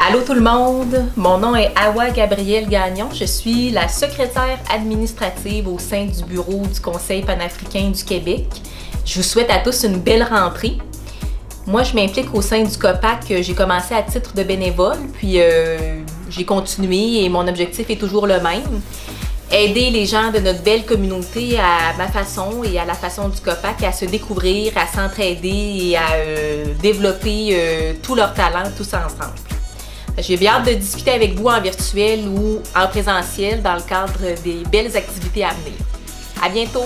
Allô tout le monde, mon nom est Awa Gabrielle Gagnon, je suis la secrétaire administrative au sein du bureau du Conseil panafricain du Québec. Je vous souhaite à tous une belle rentrée. Moi, je m'implique au sein du COPAC, j'ai commencé à titre de bénévole, puis j'ai continué et mon objectif est toujours le même. Aider les gens de notre belle communauté à ma façon et à la façon du COPAC à se découvrir, à s'entraider et à développer tous leurs talents tous ensemble. J'ai bien hâte de discuter avec vous en virtuel ou en présentiel dans le cadre des belles activités à venir. À bientôt!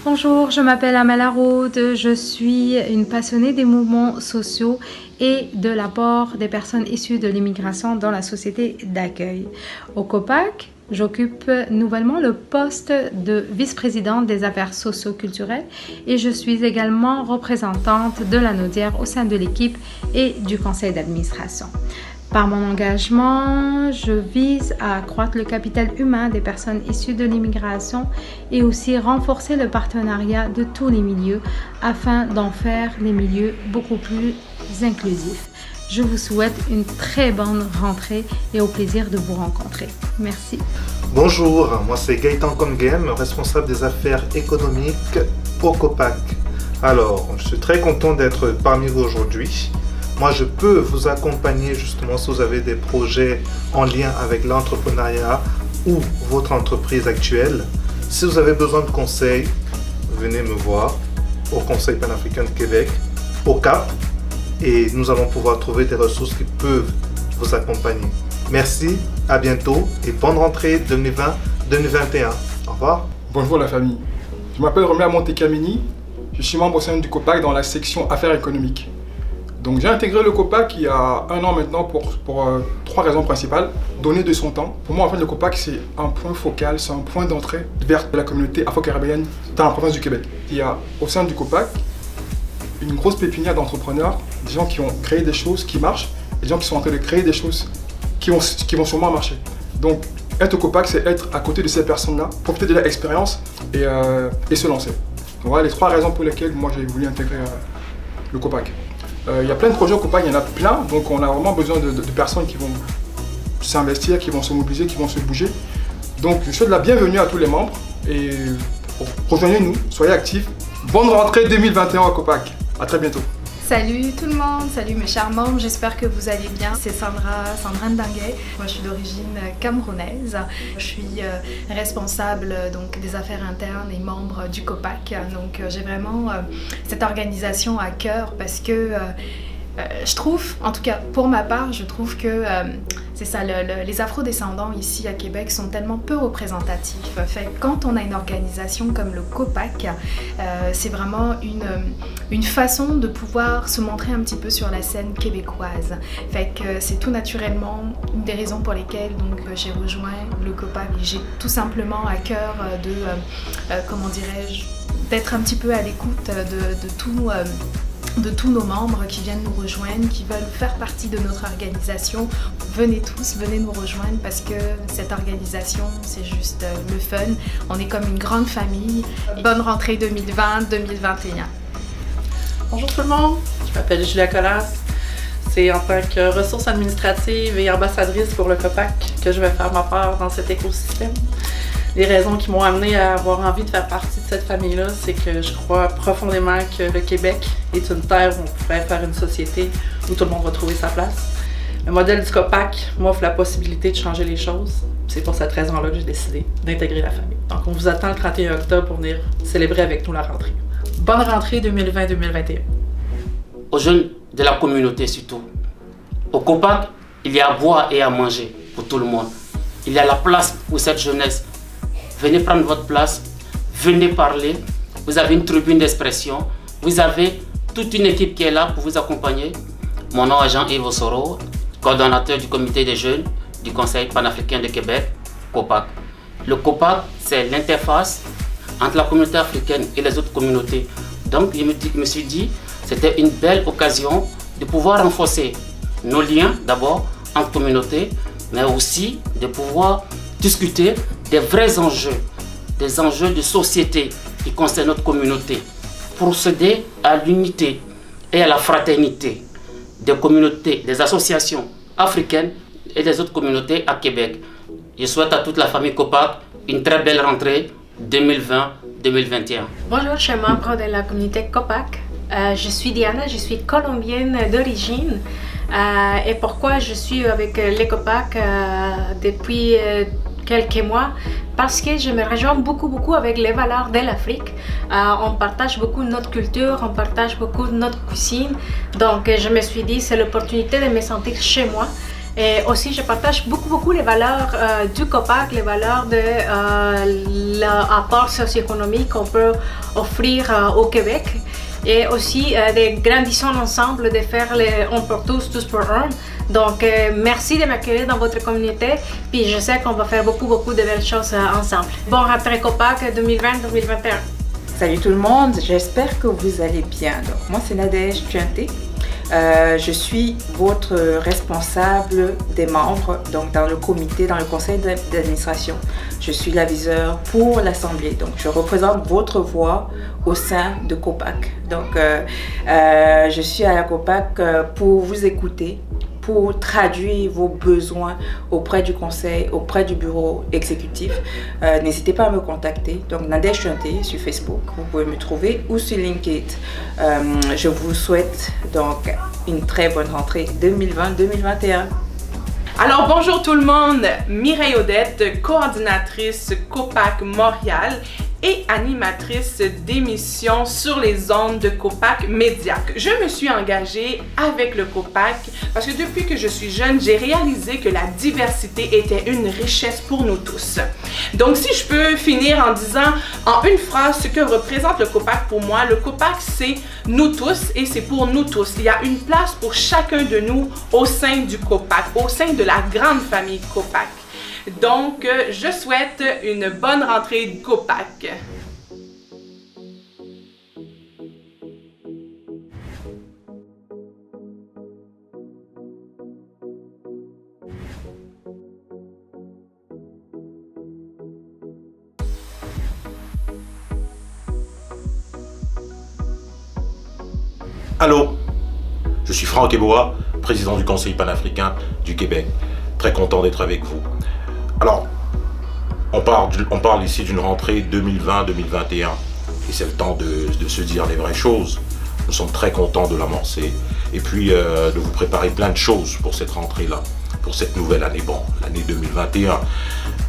Bonjour, je m'appelle Amela Rode, je suis une passionnée des mouvements sociaux et de l'apport des personnes issues de l'immigration dans la société d'accueil. Au COPAC, j'occupe nouvellement le poste de vice-présidente des affaires socio-culturelles et je suis également représentante de la Naudière au sein de l'équipe et du conseil d'administration. Par mon engagement, je vise à accroître le capital humain des personnes issues de l'immigration et aussi renforcer le partenariat de tous les milieux afin d'en faire des milieux beaucoup plus inclusifs. Je vous souhaite une très bonne rentrée et au plaisir de vous rencontrer. Merci. Bonjour, moi c'est Gaëtan Kongem, responsable des affaires économiques au COPAC. Alors, je suis très content d'être parmi vous aujourd'hui. Moi, je peux vous accompagner justement si vous avez des projets en lien avec l'entrepreneuriat ou votre entreprise actuelle. Si vous avez besoin de conseils, venez me voir au Conseil panafricain de Québec, au CAP, et nous allons pouvoir trouver des ressources qui peuvent vous accompagner. Merci, à bientôt et bonne rentrée 2020-2021. Au revoir. Bonjour la famille. Je m'appelle Romeo Montekamini. Je suis membre au sein du COPAC dans la section Affaires économiques. Donc j'ai intégré le COPAC il y a un an maintenant pour trois raisons principales. Donner de son temps. Pour moi, en fait, le COPAC, c'est un point focal, c'est un point d'entrée vers la communauté afro-caribéenne dans la province du Québec. Il y a au sein du COPAC une grosse pépinière d'entrepreneurs, des gens qui ont créé des choses qui marchent, et des gens qui sont en train de créer des choses qui vont sûrement marcher. Donc être au COPAC, c'est être à côté de ces personnes-là, profiter de leur expérience et se lancer. Donc voilà les trois raisons pour lesquelles moi j'ai voulu intégrer le COPAC. Il y a plein de projets au COPAC, il y en a plein, donc on a vraiment besoin de personnes qui vont s'investir, qui vont se mobiliser, qui vont se bouger. Donc je souhaite la bienvenue à tous les membres et rejoignez-nous, soyez actifs. Bonne rentrée 2021 au COPAC, à très bientôt. Salut tout le monde, salut mes chers membres, j'espère que vous allez bien. C'est Sandra Ndangué, moi je suis d'origine camerounaise. Je suis responsable donc, des affaires internes et membre du COPAC. Donc j'ai vraiment cette organisation à cœur parce que je trouve, en tout cas pour ma part, je trouve que c'est ça, les afro-descendants ici à Québec sont tellement peu représentatifs. Fait, quand on a une organisation comme le COPAC, c'est vraiment une façon de pouvoir se montrer un petit peu sur la scène québécoise. Fait que c'est tout naturellement une des raisons pour lesquelles j'ai rejoint le COPAC. J'ai tout simplement à cœur comment dirais-je, d'être un petit peu à l'écoute de tous nos membres qui viennent nous rejoindre, qui veulent faire partie de notre organisation. Venez tous, venez nous rejoindre parce que cette organisation, c'est juste le fun. On est comme une grande famille. Bonne rentrée 2020-2021. Bonjour tout le monde, je m'appelle Julia Collas. C'est en tant que ressource administrative et ambassadrice pour le COPAC que je vais faire ma part dans cet écosystème. Les raisons qui m'ont amenée à avoir envie de faire partie de cette famille-là, c'est que je crois profondément que le Québec est une terre où on pourrait faire une société où tout le monde va trouver sa place. Le modèle du COPAC m'offre la possibilité de changer les choses. C'est pour cette raison-là que j'ai décidé d'intégrer la famille. Donc on vous attend le 31 octobre pour venir célébrer avec nous la rentrée. Bonne rentrée 2020-2021. Aux jeunes de la communauté surtout. Au COPAC, il y a à boire et à manger pour tout le monde. Il y a la place pour cette jeunesse. Venez prendre votre place, venez parler. Vous avez une tribune d'expression. Vous avez toute une équipe qui est là pour vous accompagner. Mon nom est Jean-Yves Soro, coordonnateur du comité des jeunes du Conseil panafricain de Québec, COPAC. Le COPAC, c'est l'interface entre la communauté africaine et les autres communautés. Donc, je me suis dit, c'était une belle occasion de pouvoir renforcer nos liens, d'abord, entre communautés, mais aussi de pouvoir discuter des vrais enjeux, des enjeux de société qui concernent notre communauté. Procéder à l'unité et à la fraternité des communautés, des associations africaine et des autres communautés à Québec. Je souhaite à toute la famille Copac une très belle rentrée 2020-2021. Bonjour, je suis membre de la communauté Copac. Je suis Diana, je suis colombienne d'origine. Et pourquoi je suis avec les Copac depuis quelques mois? Parce que je me rejoins beaucoup avec les valeurs de l'Afrique. On partage beaucoup notre culture, on partage beaucoup notre cuisine. Donc je me suis dit c'est l'opportunité de me sentir chez moi. Et aussi je partage beaucoup les valeurs du Copac, les valeurs de l'apport socio-économique qu'on peut offrir au Québec. Et aussi de grandissons ensemble, de faire un pour tous, tous pour un. Donc merci de m'accueillir dans votre communauté, puis je sais qu'on va faire beaucoup de belles choses ensemble. Bon rentrée Copac 2020-2021. Salut tout le monde, j'espère que vous allez bien. Donc, moi c'est Nadège Tuanté. Je suis votre responsable des membres donc dans le comité, dans le conseil d'administration. Je suis l'aviseur pour l'Assemblée, donc je représente votre voix au sein de Copac. Donc je suis à la Copac pour vous écouter, pour traduire vos besoins auprès du conseil, auprès du bureau exécutif. N'hésitez pas à me contacter. Donc Nadège Tuanté sur Facebook, vous pouvez me trouver, ou sur LinkedIn. Je vous souhaite donc une très bonne rentrée 2020-2021. Alors bonjour tout le monde, Mireille Odette, coordinatrice Copac Montréal et animatrice d'émissions sur les ondes de Copac Médiac. Je me suis engagée avec le Copac parce que depuis que je suis jeune, j'ai réalisé que la diversité était une richesse pour nous tous. Donc si je peux finir en disant en une phrase ce que représente le Copac pour moi, le Copac c'est nous tous et c'est pour nous tous. Il y a une place pour chacun de nous au sein du Copac, au sein de la grande famille Copac. Donc, je souhaite une bonne rentrée Copac. Allô, je suis Franck Eboa, président du Conseil panafricain du Québec. Très content d'être avec vous. Alors, on parle ici d'une rentrée 2020-2021 et c'est le temps de se dire les vraies choses. Nous sommes très contents de l'amorcer et puis de vous préparer plein de choses pour cette rentrée-là, pour cette nouvelle année, bon, l'année 2021.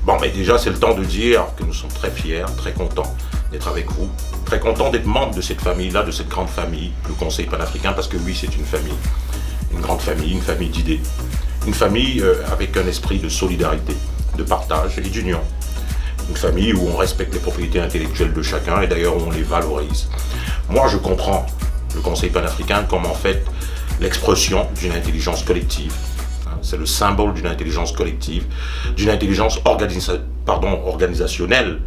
Bon, mais déjà, c'est le temps de dire que nous sommes très fiers, très contents d'être avec vous, très contents d'être membres de cette famille-là, de cette grande famille, le Conseil panafricain, parce que oui, c'est une famille, une grande famille, une famille d'idées, une famille avec un esprit de solidarité, de partage et d'union. Une famille où on respecte les propriétés intellectuelles de chacun et d'ailleurs où on les valorise. Moi, je comprends le Conseil panafricain comme en fait l'expression d'une intelligence collective. C'est le symbole d'une intelligence collective, d'une intelligence organisationnelle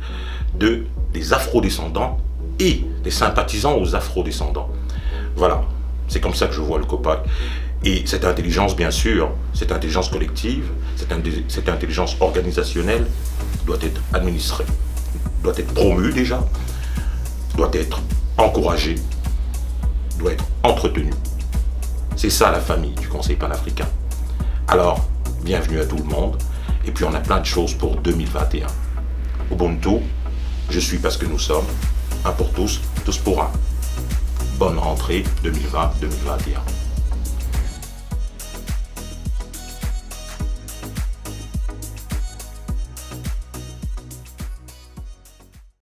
des afrodescendants et des sympathisants aux afrodescendants. Voilà, c'est comme ça que je vois le Copac. Et cette intelligence, bien sûr, cette intelligence collective, cette intelligence organisationnelle doit être administrée, doit être promue déjà, doit être encouragée, doit être entretenue. C'est ça la famille du Conseil panafricain. Alors, bienvenue à tout le monde. Et puis on a plein de choses pour 2021. Ubuntu, je suis parce que nous sommes, un pour tous, tous pour un. Bonne rentrée 2020-2021.